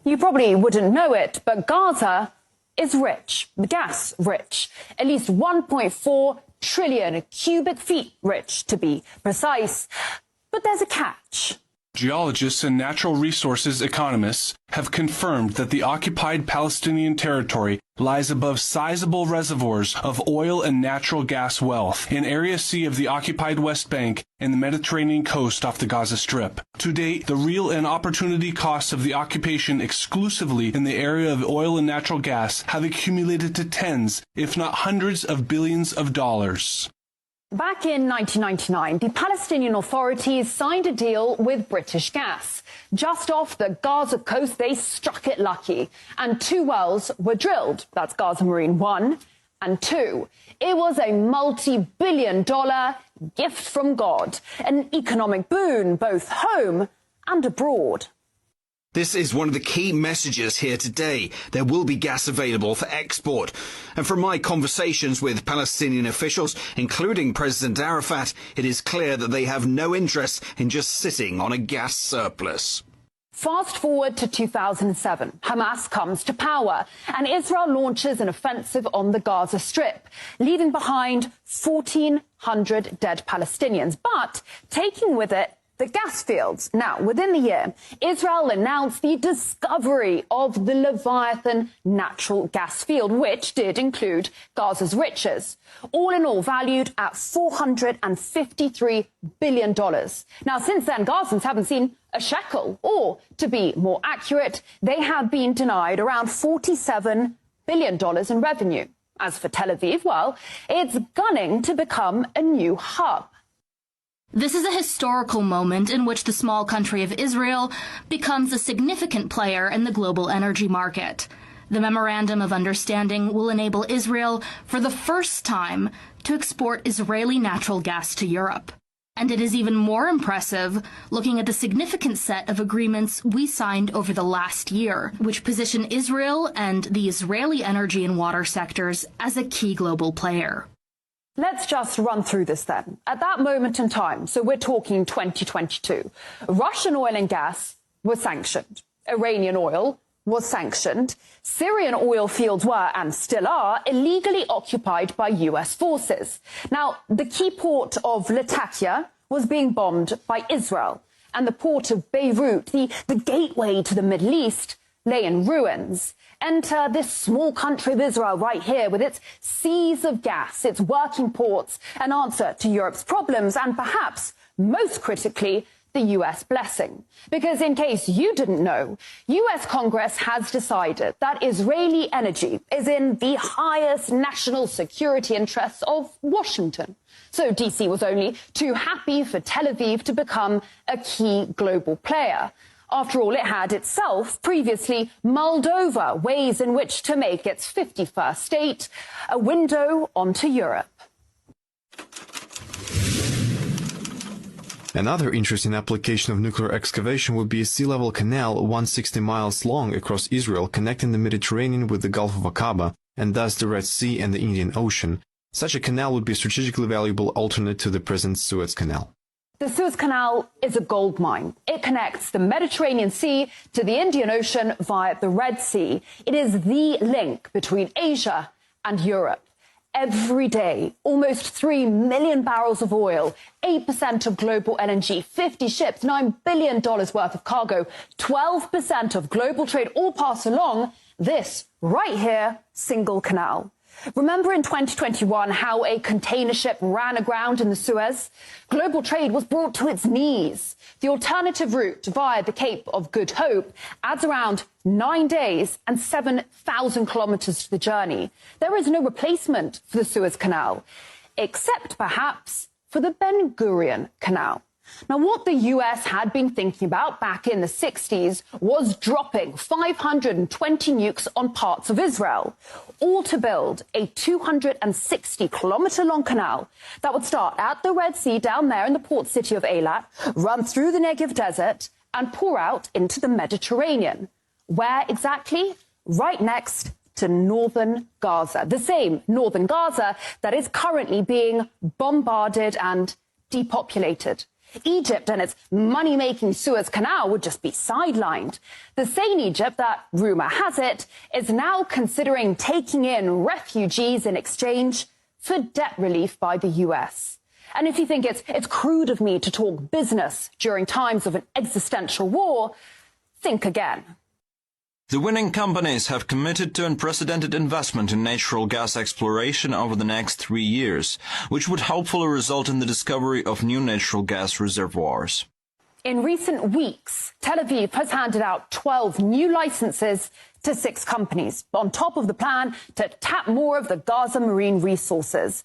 You probably wouldn't know it, but Gaza is rich, gas rich, at least 1.4 trillion cubic feet rich, to be precise. But there's a catch. Geologists and natural resources economists have confirmed that the occupied Palestinian territory lies above sizable reservoirs of oil and natural gas wealth in Area C of the occupied West Bank and the Mediterranean coast off the Gaza Strip. To date, the real and opportunity costs of the occupation exclusively in the area of oil and natural gas have accumulated to tens, if not hundreds of billions of dollars. Back in 1999, the Palestinian authorities signed a deal with British Gas. Just off the Gaza coast, they struck it lucky. And 2 wells were drilled. That's Gaza Marine 1 and 2. It was a multi-billion-dollar gift from God, an economic boon both home and abroad. This is one of the key messages here today. There will be gas available for export. And from my conversations with Palestinian officials, including President Arafat, it is clear that they have no interest in just sitting on a gas surplus. Fast forward to 2007. Hamas comes to power and Israel launches an offensive on the Gaza Strip, leaving behind 1,400 dead Palestinians, but taking with it the gas fields. Now, within the year, Israel announced the discovery of the Leviathan natural gas field, which did include Gaza's riches, all in all valued at $453 billion. Now, since then, Gazans haven't seen a shekel, or, to be more accurate, they have been denied around $47 billion in revenue. As for Tel Aviv, well, it's gunning to become a new hub. This is a historical moment in which the small country of Israel becomes a significant player in the global energy market. The Memorandum of Understanding will enable Israel, for the first time, to export Israeli natural gas to Europe. And it is even more impressive looking at the significant set of agreements we signed over the last year, which position Israel and the Israeli energy and water sectors as a key global player. Let's just run through this then. At that moment in time, so we're talking 2022, Russian oil and gas was sanctioned. Iranian oil was sanctioned. Syrian oil fields were, and still are, illegally occupied by US forces. Now, the key port of Latakia was being bombed by Israel, and the port of Beirut, the gateway to the Middle East, lay in ruins. Enter this small country of Israel right here with its seas of gas, its working ports, an answer to Europe's problems, and perhaps, most critically, the US blessing. Because in case you didn't know, US Congress has decided that Israeli energy is in the highest national security interests of Washington. So DC was only too happy for Tel Aviv to become a key global player. After all, it had itself previously mulled over ways in which to make its 51st state a window onto Europe. Another interesting application of nuclear excavation would be a sea-level canal 160 miles long across Israel, connecting the Mediterranean with the Gulf of Aqaba and thus the Red Sea and the Indian Ocean. Such a canal would be a strategically valuable alternate to the present Suez Canal. The Suez Canal is a gold mine. It connects the Mediterranean Sea to the Indian Ocean via the Red Sea. It is the link between Asia and Europe. Every day, almost 3 million barrels of oil, 8% of global LNG, 50 ships, $9 billion worth of cargo, 12% of global trade all pass along this right here single canal. Remember in 2021 how a container ship ran aground in the Suez? Global trade was brought to its knees. The alternative route via the Cape of Good Hope adds around 9 days and 7,000 kilometers to the journey. There is no replacement for the Suez Canal, except perhaps for the Ben Gurion Canal. Now, what the US had been thinking about back in the 60s was dropping 520 nukes on parts of Israel, all to build a 260-kilometer-long canal that would start at the Red Sea down there in the port city of Eilat, run through the Negev desert and pour out into the Mediterranean. Where exactly? Right next to northern Gaza, the same northern Gaza that is currently being bombarded and depopulated. Egypt and its money-making Suez Canal would just be sidelined. The same Egypt that, rumour has it, is now considering taking in refugees in exchange for debt relief by the US. And if you think it's crude of me to talk business during times of an existential war, think again. The winning companies have committed to unprecedented investment in natural gas exploration over the next 3 years, which would hopefully result in the discovery of new natural gas reservoirs. In recent weeks, Tel Aviv has handed out 12 new licenses to 6 companies, on top of the plan to tap more of the Gaza marine resources.